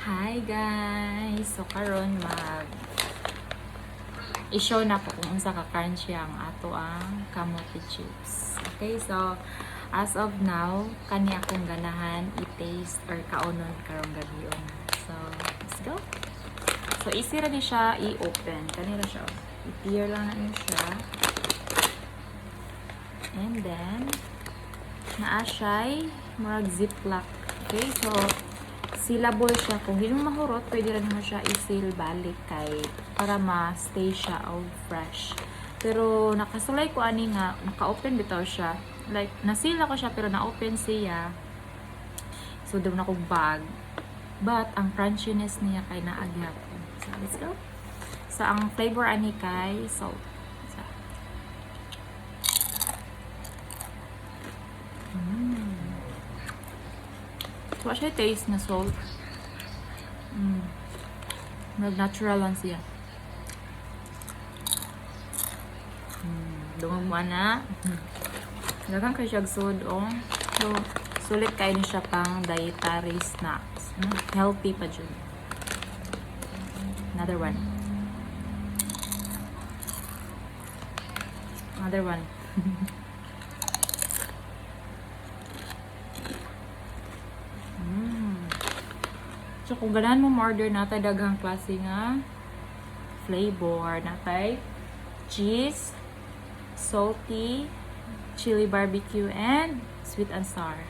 Hi guys! So karon i-show na po kung unsa ka crunchy ang ato ang kamote chips. Okay, so as of now, kani akong ganahan i-taste or kaunon karong gabion. So, let's go! So, easy ra ni siya i-open. Kanira siya. I-tear lang na siya. And then, naa siya'y murag ziplock. Okay, so sealable siya. Kung hindi mo mahurot, pwede rin mo siya i-seal balik kay para ma-stay siya all fresh. Pero nakasulay ko ani nga, naka-open bitaw siya. Like, na-seal ako siya pero na-open siya. So, doon akong bag. But, ang crunchiness niya kay naagya ko. So, let's go. So, ang flavor ani kay salt. So, so siya taste na salt. Natural lang siya. Dungog mo na. Dagang kayo siya sodong. So, sulit kayo ni siya pang dietary snacks. Healthy pa dyan. Another one. Another one. So, kung ganahan mo order natay daghang klase nga flavor, natay cheese, salty, chili barbecue, and sweet and sour.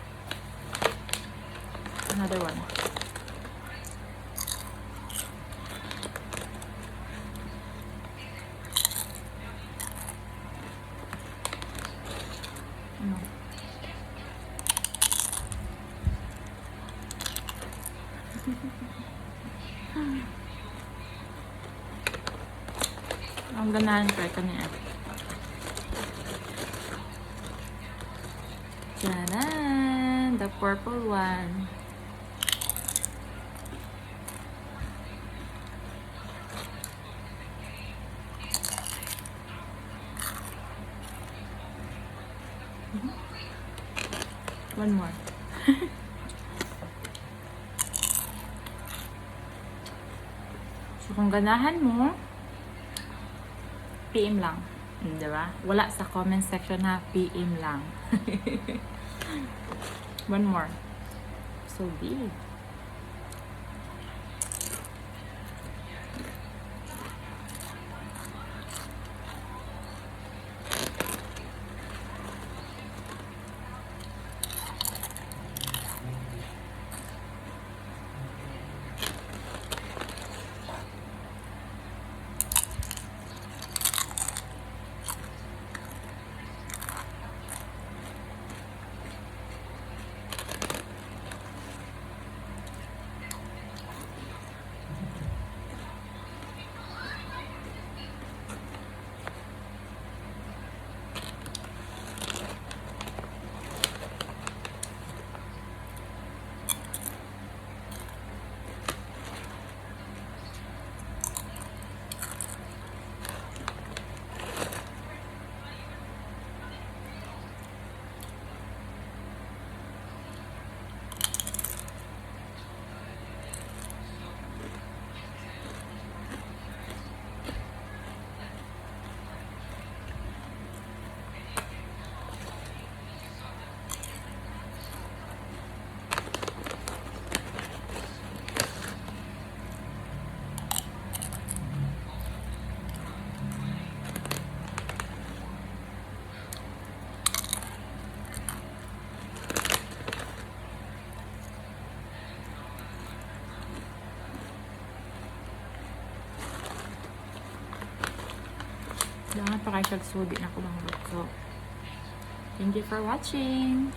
Another one. Ang ganahan ko ito niya. Tadaan! The purple one. One more. So, kung ganahan mo, PM lang. Diba? Wala sa comment section na PM lang. One more. So big. Dapat pa kayo sudi na ko mga so, thank you for watching.